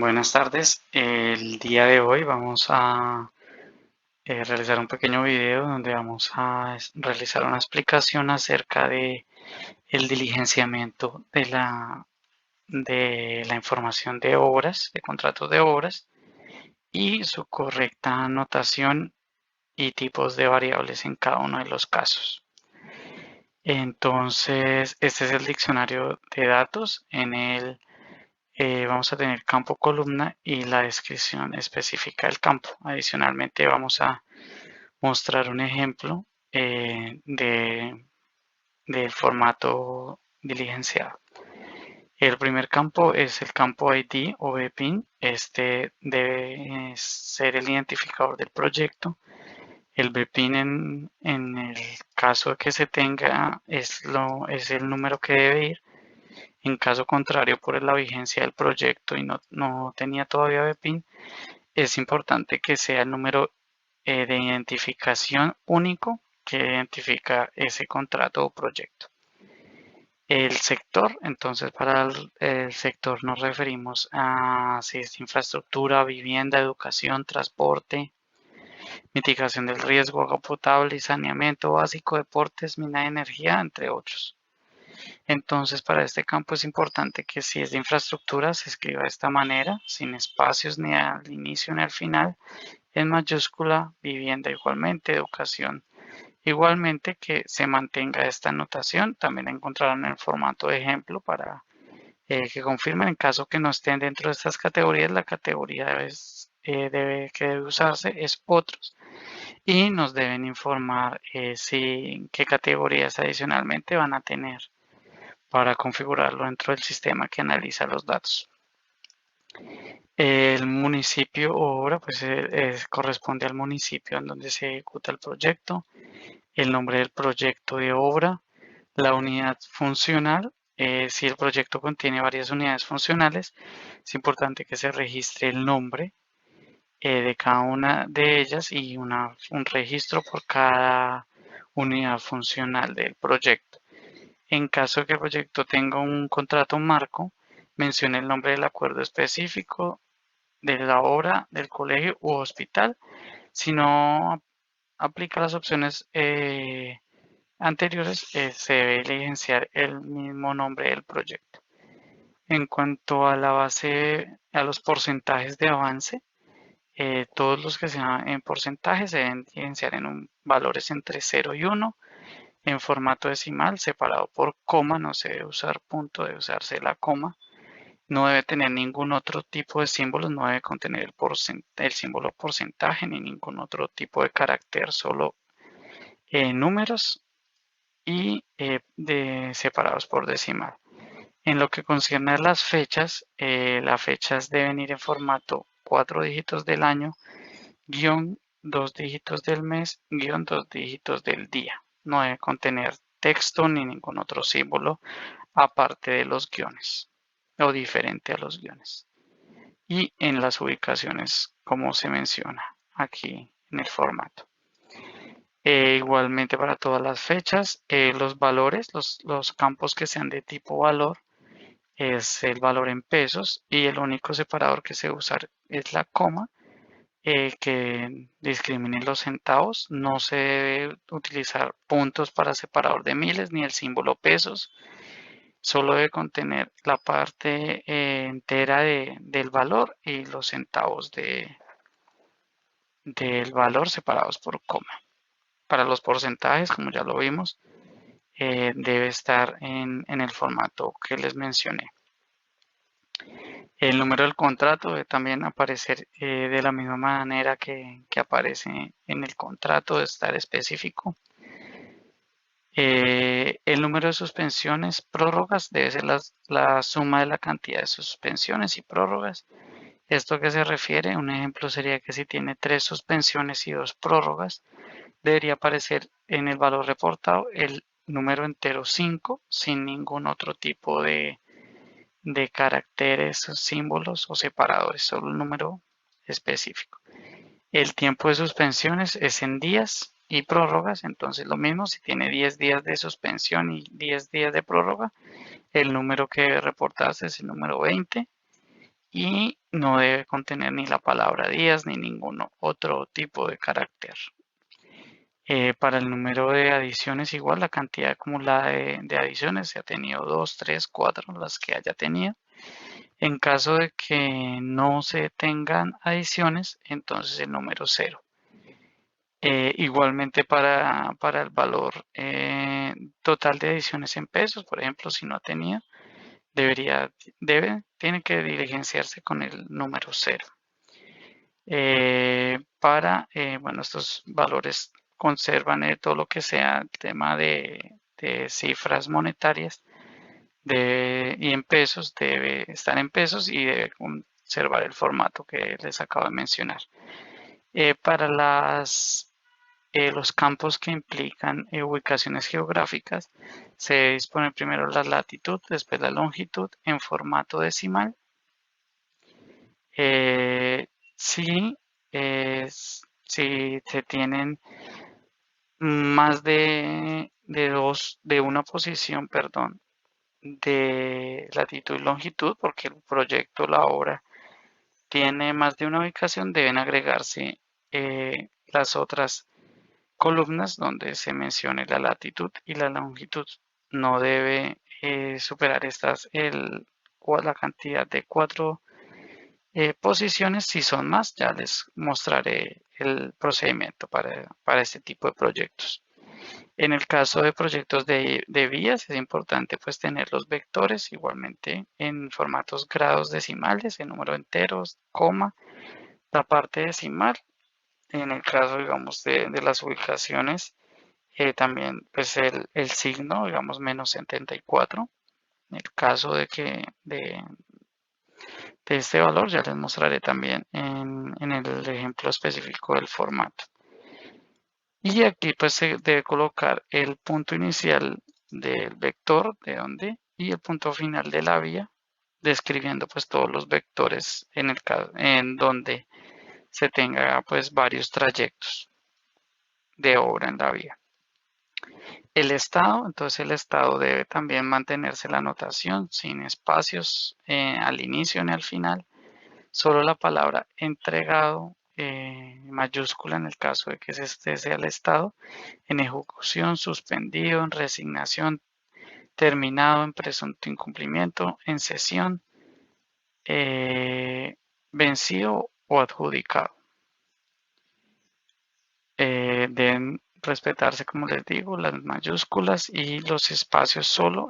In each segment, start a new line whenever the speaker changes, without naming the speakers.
Buenas tardes. El día de hoy vamos a realizar un pequeño video donde vamos a realizar una explicación acerca de el diligenciamiento de la información de obras, de contratos de obras y su correcta anotación y tipos de variables en cada uno de los casos. Entonces, este es el diccionario de datos. En el vamos a tener campo columna y la descripción específica del campo. Adicionalmente vamos a mostrar un ejemplo del formato diligenciado. El primer campo es el campo ID o BPIN. Este debe ser el identificador del proyecto. El BPIN en el caso de que se tenga es el número que debe ir. En caso contrario, por la vigencia del proyecto y no tenía todavía BPIN, es importante que sea el número de identificación único que identifica ese contrato o proyecto. El sector, entonces para el sector nos referimos a si es infraestructura, vivienda, educación, transporte, mitigación del riesgo, agua potable y saneamiento básico, deportes, mina de energía, entre otros. Entonces, para este campo es importante que si es de infraestructura se escriba de esta manera, sin espacios ni al inicio ni al final, en mayúscula, vivienda igualmente, educación igualmente, que se mantenga esta anotación. También la encontrarán en el formato de ejemplo para que confirmen. En caso que no estén dentro de estas categorías, la categoría que debe usarse es otros y nos deben informar qué categorías adicionalmente van a tener para configurarlo dentro del sistema que analiza los datos. El municipio o obra pues corresponde al municipio en donde se ejecuta el proyecto, el nombre del proyecto de obra, la unidad funcional. Si el proyecto contiene varias unidades funcionales, es importante que se registre el nombre de cada una de ellas y un registro por cada unidad funcional del proyecto. En caso de que el proyecto tenga un contrato marco, mencione el nombre del acuerdo específico de la obra, del colegio u hospital. Si no aplica las opciones anteriores, se debe diligenciar el mismo nombre del proyecto. En cuanto a la base, a los porcentajes de avance, todos los que sean en porcentaje se deben diligenciar en valores entre 0 y 1. En formato decimal, separado por coma, no se debe usar punto, debe usarse la coma. No debe tener ningún otro tipo de símbolos, no debe contener el símbolo porcentaje ni ningún otro tipo de carácter, solo números y separados por decimal. En lo que concierne a las fechas deben ir en formato 4 dígitos del año, guión 2 dígitos del mes, guión 2 dígitos del día. No debe contener texto ni ningún otro símbolo aparte de los guiones o diferente a los guiones. Y en las ubicaciones como se menciona aquí en el formato. Igualmente para todas las fechas, los valores, los campos que sean de tipo valor, es el valor en pesos y el único separador que se usa es la coma, que discrimine los centavos. No se debe utilizar puntos para separador de miles ni el símbolo pesos. Solo debe contener la parte entera del valor y los centavos del valor separados por coma. Para los porcentajes, como ya lo vimos, debe estar en el formato que les mencioné. El número del contrato debe también aparecer de la misma manera que aparece en el contrato, de estar específico. El número de suspensiones, prórrogas, debe ser la suma de la cantidad de suspensiones y prórrogas. ¿Esto que se refiere? Un ejemplo sería que si tiene 3 suspensiones y 2 prórrogas, debería aparecer en el valor reportado el número entero 5 sin ningún otro tipo de caracteres, símbolos o separadores, solo el número específico. El tiempo de suspensiones es en días y prórrogas, entonces lo mismo, si tiene 10 días de suspensión y 10 días de prórroga, el número que debe reportarse es el número 20. y no debe contener ni la palabra días ni ningún otro tipo de carácter. Para el número de adiciones, igual la cantidad acumulada de adiciones, se ha tenido 2, 3, 4, las que haya tenido. En caso de que no se tengan adiciones, entonces el número 0. Igualmente para el valor total de adiciones en pesos, por ejemplo, si no tenía, tiene que diligenciarse con el número 0. Bueno, estos valores conservan todo lo que sea el tema de cifras monetarias y en pesos, debe estar en pesos y debe conservar el formato que les acabo de mencionar. Para los campos que implican ubicaciones geográficas, se dispone primero la latitud, después la longitud en formato decimal. Si se tienen más de una posición, perdón, de latitud y longitud, porque el proyecto, la obra, tiene más de una ubicación, deben agregarse las otras columnas donde se mencione la latitud y la longitud. No debe superar la cantidad de 4 posiciones. Si son más, ya les mostraré el procedimiento para este tipo de proyectos. En el caso de proyectos de vías, es importante pues tener los vectores igualmente en formatos grados decimales, en número enteros, coma, la parte decimal. En el caso, digamos, de las ubicaciones, también pues el signo, digamos, menos 74. En el caso de este valor, ya les mostraré también en el ejemplo específico del formato. Y aquí pues se debe colocar el punto inicial del vector, y el punto final de la vía, describiendo pues todos los vectores en donde se tenga pues varios trayectos de obra en la vía. El estado, entonces el estado debe también mantenerse la notación sin espacios al inicio ni al final, solo la palabra entregado mayúscula en el caso de que este sea el estado, en ejecución, suspendido, en resignación, terminado, en presunto incumplimiento, en cesión, vencido o adjudicado. Deben respetarse, como les digo, las mayúsculas y los espacios solo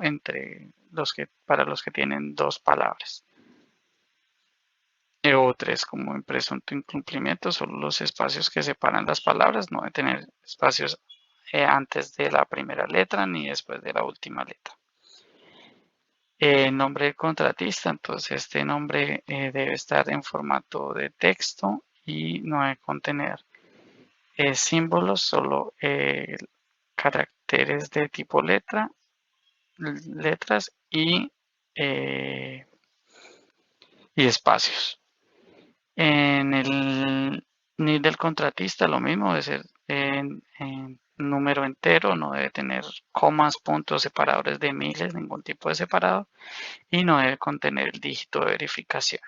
para los que tienen dos palabras. O 3, como en presunto incumplimiento, solo los espacios que separan las palabras, no debe tener espacios antes de la primera letra ni después de la última letra. Nombre del contratista, entonces este nombre debe estar en formato de texto y no debe contener símbolos, solo caracteres de tipo letras y espacios. En el NID del contratista lo mismo, debe ser en número entero, no debe tener comas, puntos, separadores de miles, ningún tipo de separado, y no debe contener el dígito de verificación.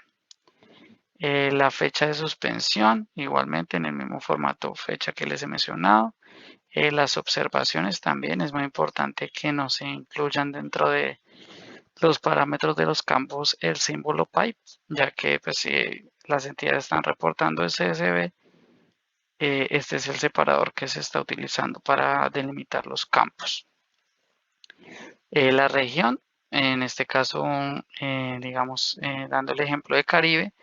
La fecha de suspensión, igualmente en el mismo formato fecha que les he mencionado. Las observaciones también es muy importante que no se incluyan dentro de los parámetros de los campos el símbolo pipe, ya que pues, si las entidades están reportando SSB, este es el separador que se está utilizando para delimitar los campos. La región, en este caso, digamos, dando el ejemplo de Caribe,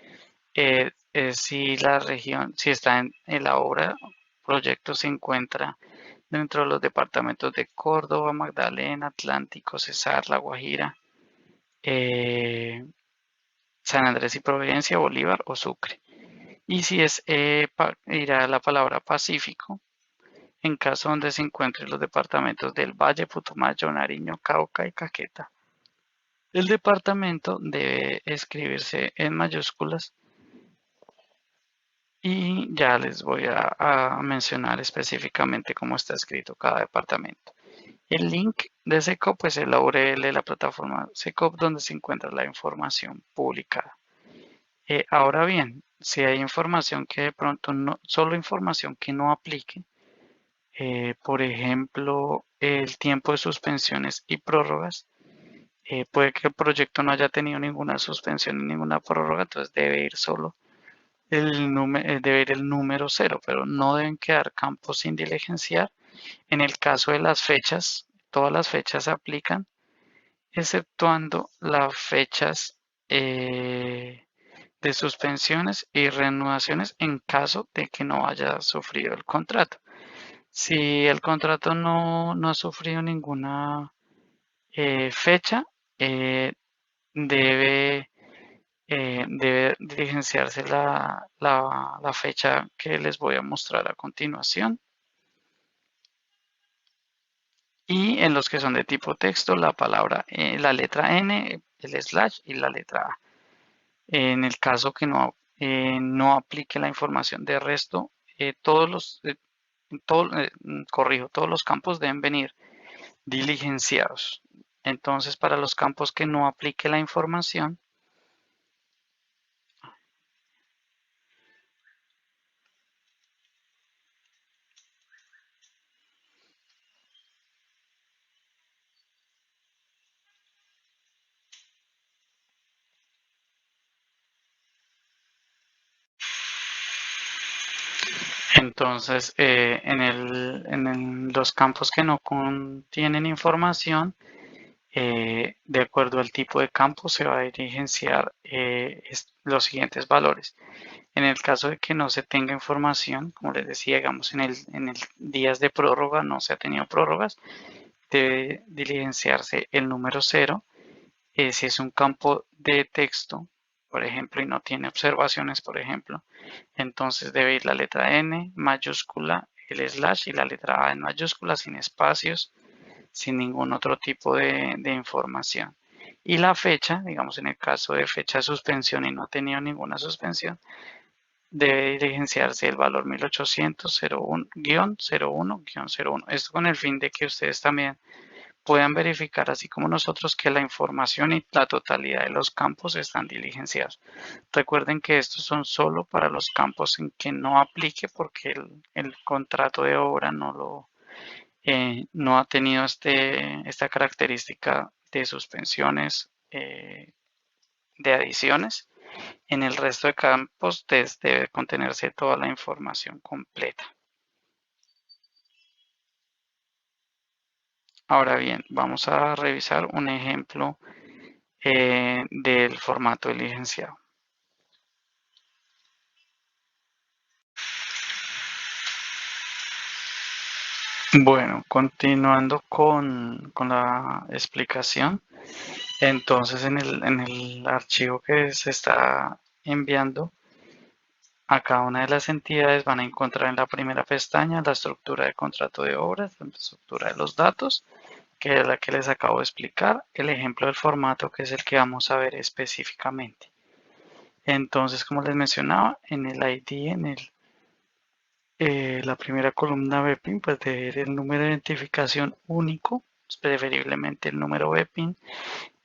si la región, si está en la obra, proyecto se encuentra dentro de los departamentos de Córdoba, Magdalena, Atlántico, Cesar, La Guajira, San Andrés y Providencia, Bolívar o Sucre. Y si irá la palabra Pacífico, en caso donde se encuentren los departamentos del Valle, Putumayo, Nariño, Cauca y Caquetá. El departamento debe escribirse en mayúsculas y ya les voy a mencionar específicamente cómo está escrito cada departamento. El link de SECOP es la URL de la plataforma SECOP donde se encuentra la información publicada. Ahora bien, si hay información que de pronto no, solo información que no aplique, por ejemplo, el tiempo de suspensiones y prórrogas, puede que el proyecto no haya tenido ninguna suspensión ni ninguna prórroga, entonces debe ir solo debe ir el número cero, pero no deben quedar campos sin diligenciar. En el caso de las fechas, todas las fechas se aplican, exceptuando las fechas de suspensiones y reanudaciones en caso de que no haya sufrido el contrato. Si el contrato no ha sufrido ninguna fecha, eh, debe, debe diligenciarse la fecha que les voy a mostrar a continuación. Y en los que son de tipo texto, la palabra, la letra N, el slash y la letra A. En el caso que no aplique la información de resto, todos los, corrijo, todos los campos deben venir diligenciados. Entonces, para los campos que no aplique la información, entonces los campos que no contienen información, de acuerdo al tipo de campo, se va a diligenciar los siguientes valores. En el caso de que no se tenga información, como les decía, digamos en el días de prórroga no se ha tenido prórrogas, debe diligenciarse el número cero. Si es un campo de texto, por ejemplo, y no tiene observaciones, por ejemplo, entonces debe ir la letra N mayúscula, el slash y la letra A en mayúscula, sin espacios, sin ningún otro tipo de información. Y la fecha, digamos en el caso de fecha de suspensión y no ha tenido ninguna suspensión, debe diligenciarse el valor 1800-01-01-01. Esto con el fin de que ustedes también puedan verificar, así como nosotros, que la información y la totalidad de los campos están diligenciados. Recuerden que estos son solo para los campos en que no aplique porque el contrato de obra no ha tenido esta característica de suspensiones, de adiciones. En el resto de campos debe contenerse toda la información completa. Ahora bien, vamos a revisar un ejemplo del formato diligenciado. Bueno, continuando con la explicación, entonces en el archivo que se está enviando a cada una de las entidades van a encontrar en la primera pestaña la estructura de contrato de obras, la estructura de los datos, que es la que les acabo de explicar, el ejemplo del formato que es el que vamos a ver específicamente. Entonces, como les mencionaba, en el ID, la primera columna BPIN, pues debe ir el número de identificación único, preferiblemente el número BPIN.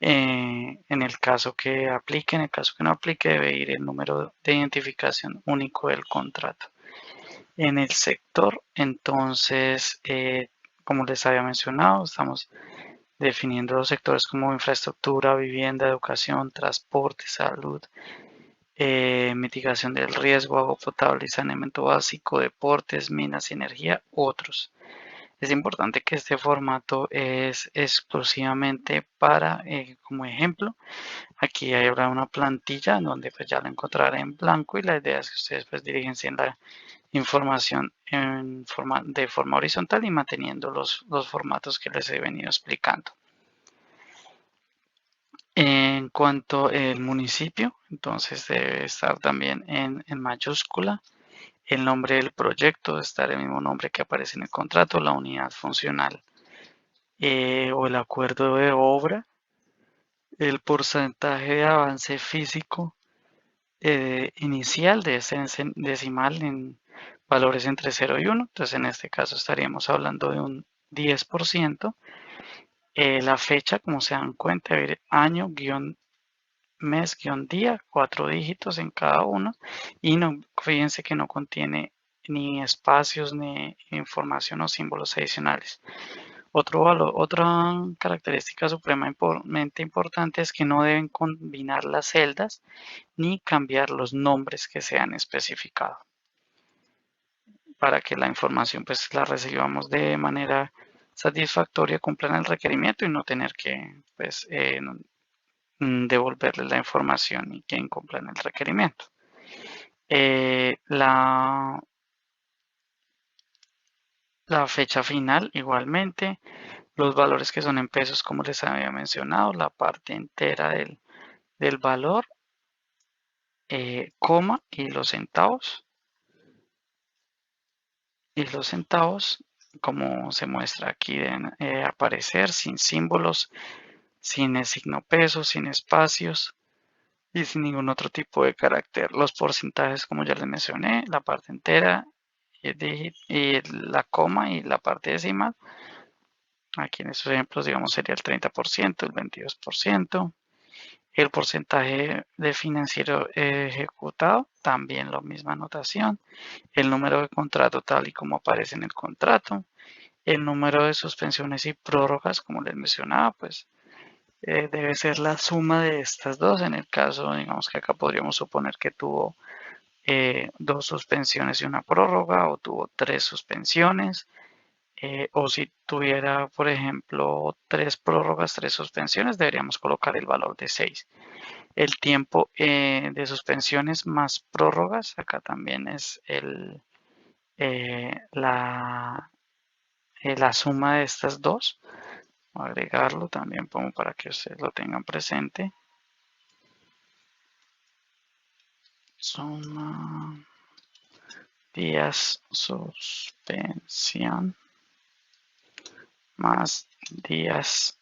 En el caso que aplique, en el caso que no aplique, debe ir el número de identificación único del contrato. En el sector, entonces, como les había mencionado, estamos definiendo los sectores como infraestructura, vivienda, educación, transporte, salud, mitigación del riesgo, agua potable y saneamiento básico, deportes, minas y energía, otros. Es importante que este formato es exclusivamente para, como ejemplo, aquí habrá una plantilla donde pues ya lo encontraré en blanco y la idea es que ustedes pues dirigencien la información de forma horizontal y manteniendo los formatos que les he venido explicando. En cuanto al municipio, entonces debe estar también en mayúscula. El nombre del proyecto debe estar el mismo nombre que aparece en el contrato, la unidad funcional o el acuerdo de obra, el porcentaje de avance físico inicial de ese decimal en valores entre 0 y 1. Entonces en este caso estaríamos hablando de un 10%. La fecha, como se dan cuenta, año mes-día, 4 dígitos en cada uno, y no, fíjense que no contiene ni espacios ni información o símbolos adicionales. Otra característica supremamente importante es que no deben combinar las celdas ni cambiar los nombres que se han especificado para que la información pues la recibamos de manera satisfactoria, cumplan el requerimiento y no tener que pues devolverle la información y que incumplan el requerimiento. La fecha final igualmente, los valores que son en pesos como les había mencionado, la parte entera del valor, coma y los centavos como se muestra aquí deben aparecer sin símbolos, sin el signo peso, sin espacios y sin ningún otro tipo de carácter. Los porcentajes, como ya les mencioné, la parte entera y la coma y la parte decimal. Aquí en estos ejemplos, digamos, sería el 30%, el 22%. El porcentaje de financiero ejecutado, también la misma anotación. El número de contrato tal y como aparece en el contrato. El número de suspensiones y prórrogas, como les mencionaba, pues debe ser la suma de estas dos. En el caso, digamos que acá podríamos suponer que tuvo 2 suspensiones y una prórroga, o tuvo 3 suspensiones, o si tuviera, por ejemplo, 3 prórrogas, 3 suspensiones, deberíamos colocar el valor de 6. El tiempo de suspensiones más prórrogas, acá también es la suma de estas dos. Voy a agregarlo también como para que ustedes lo tengan presente. Suma días suspensión más días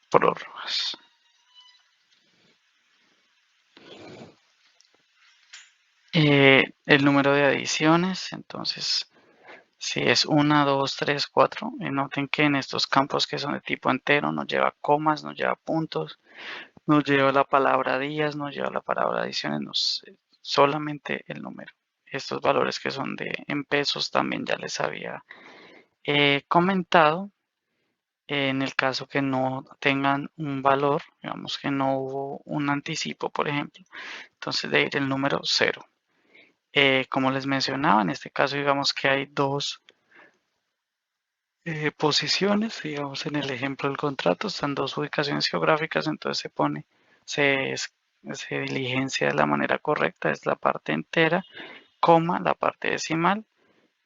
prórrogas. El número de adiciones, entonces, si es 1, 2, 3, 4, noten que en estos campos que son de tipo entero nos lleva comas, nos lleva puntos, nos lleva la palabra días, nos lleva la palabra adiciones, solamente el número. Estos valores que son en pesos también ya les había comentado. En el caso que no tengan un valor, digamos que no hubo un anticipo, por ejemplo, entonces debe ir el número 0. Como les mencionaba, en este caso digamos que hay dos posiciones, digamos en el ejemplo del contrato están dos ubicaciones geográficas, entonces se diligencia de la manera correcta, es la parte entera, coma, la parte decimal.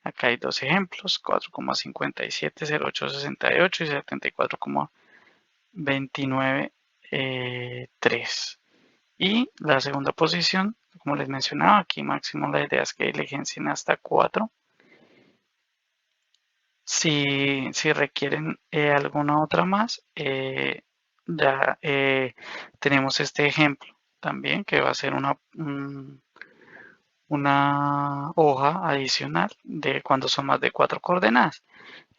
Acá hay dos ejemplos, 4,57, 0,868 y 74,29,3. Y la segunda posición, como les mencionaba, aquí máximo la idea es que diligencien hasta 4. Si requieren alguna otra más, ya tenemos este ejemplo también que va a ser una hoja adicional de cuando son más de 4 coordenadas.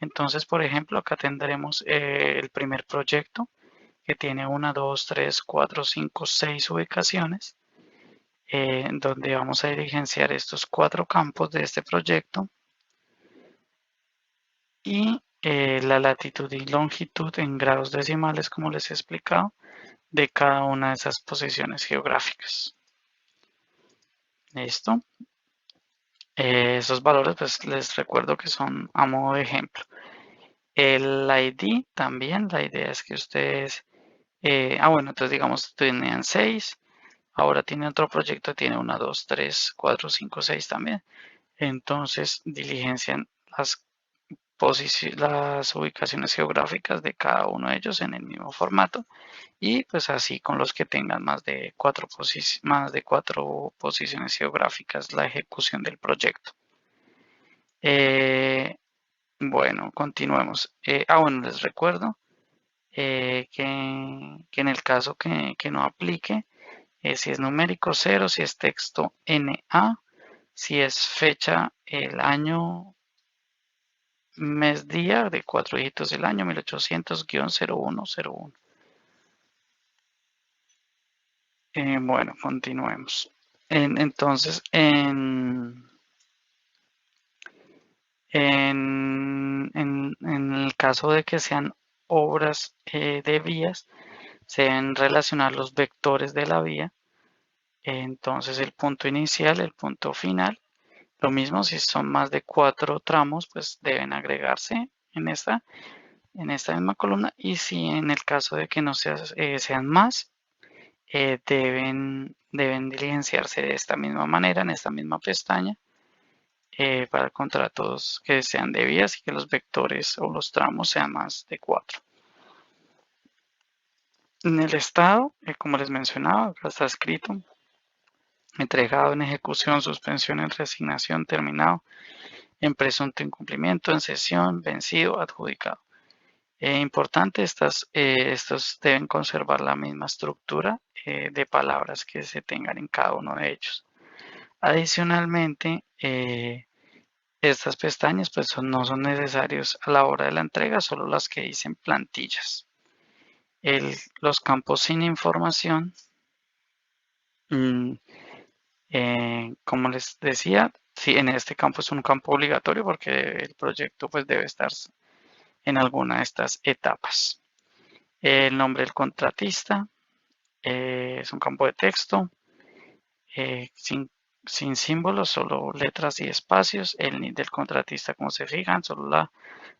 Entonces, por ejemplo, acá tendremos el primer proyecto que tiene 1, 2, 3, 4, 5, 6 ubicaciones, donde vamos a diligenciar estos 4 campos de este proyecto y la latitud y longitud en grados decimales, como les he explicado, de cada una de esas posiciones geográficas. ¿Listo? Esos valores, pues les recuerdo que son a modo de ejemplo. El ID también, la idea es que ustedes, bueno, entonces digamos tenían 6, ahora tiene otro proyecto, tiene 1, 2, 3, 4, 5, 6 también. Entonces diligencian las ubicaciones geográficas de cada uno de ellos en el mismo formato y pues así con los que tengan más de cuatro posiciones geográficas la ejecución del proyecto. Bueno, continuemos. Bueno, les recuerdo que en el caso que no aplique, si es numérico 0, si es texto NA, si es fecha el año mes día de 4 dígitos del año 1800-0101. Bueno, continuemos. Entonces, en el caso de que sean obras de vías, se deben relacionar los vectores de la vía. Entonces, el punto inicial, el punto final. Lo mismo si son más de 4 tramos, pues deben agregarse en esta misma columna. Y si en el caso de que no sean más, deben diligenciarse de esta misma manera, en esta misma pestaña, para contratos que sean de vías y que los vectores o los tramos sean más de 4. En el estado, como les mencionaba, acá está escrito: entregado, en ejecución, suspensión, en resignación, terminado, en presunto incumplimiento, en cesión, vencido, adjudicado. Importante, estos deben conservar la misma estructura de palabras que se tengan en cada uno de ellos. Adicionalmente, estas pestañas pues no son necesarios a la hora de la entrega, solo las que dicen plantillas. Los campos sin información, mm, como les decía, sí, en este campo es un campo obligatorio porque el proyecto pues debe estar en alguna de estas etapas. El nombre del contratista es un campo de texto sin símbolos, solo letras y espacios. El NID del contratista, como se fijan, solo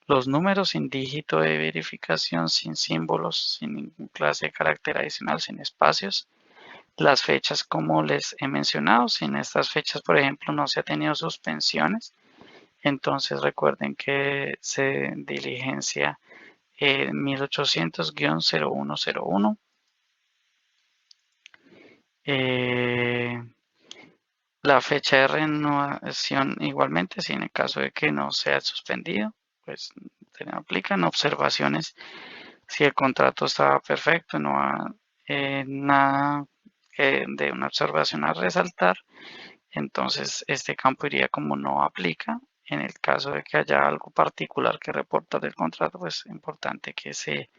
los números sin dígito de verificación, sin símbolos, sin ninguna clase de carácter adicional, sin espacios. Las fechas, como les he mencionado, sin estas fechas, por ejemplo, no se ha tenido suspensiones. Entonces recuerden que se diligencia 1800-0101. La fecha de renovación igualmente, si en el caso de que no sea suspendido, pues se le aplican observaciones. Si el contrato estaba perfecto, no hay nada de una observación a resaltar, entonces este campo iría como no aplica. En el caso de que haya algo particular que reportar del contrato, pues es importante que se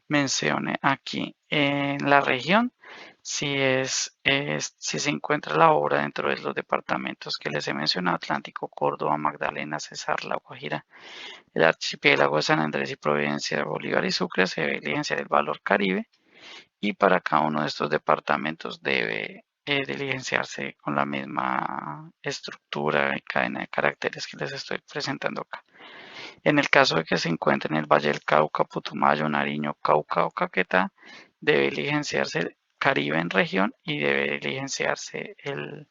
mencione aquí en la región si se encuentra la obra dentro de los departamentos que les he mencionado: Atlántico, Córdoba, Magdalena, Cesar, La Guajira, el archipiélago de San Andrés y Providencia, Bolívar y Sucre. Se debe diligenciar el valor Caribe, y para cada uno de estos departamentos debe diligenciarse con la misma estructura y cadena de caracteres que les estoy presentando acá. En el caso de que se encuentre en el Valle del Cauca, Putumayo, Nariño, Cauca o Caquetá, debe diligenciarse Caribe en región y debe diligenciarse el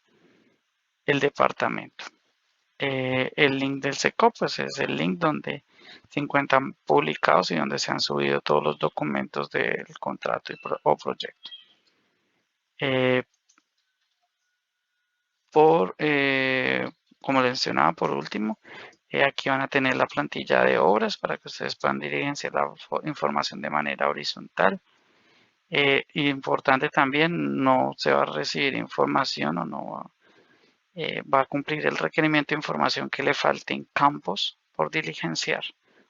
departamento. El link del SECO pues es el link donde se encuentran publicados y donde se han subido todos los documentos del contrato o proyecto. Como les mencionaba, por último, aquí van a tener la plantilla de obras para que ustedes puedan diligenciar la información de manera horizontal. Importante también, no se va a recibir información o no va a cumplir el requerimiento de información que le falten campos por diligenciar,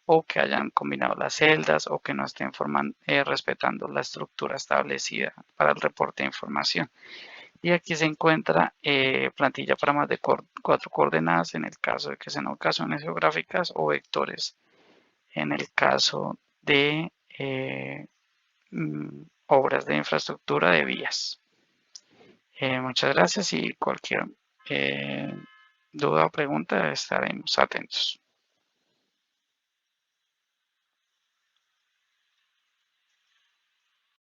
o que hayan combinado las celdas, o que no estén respetando la estructura establecida para el reporte de información. Y aquí se encuentra plantilla para más de 4 coordenadas en el caso de que sean ubicaciones geográficas, o vectores en el caso de obras de infraestructura de vías. Muchas gracias, y cualquier duda o pregunta estaremos atentos.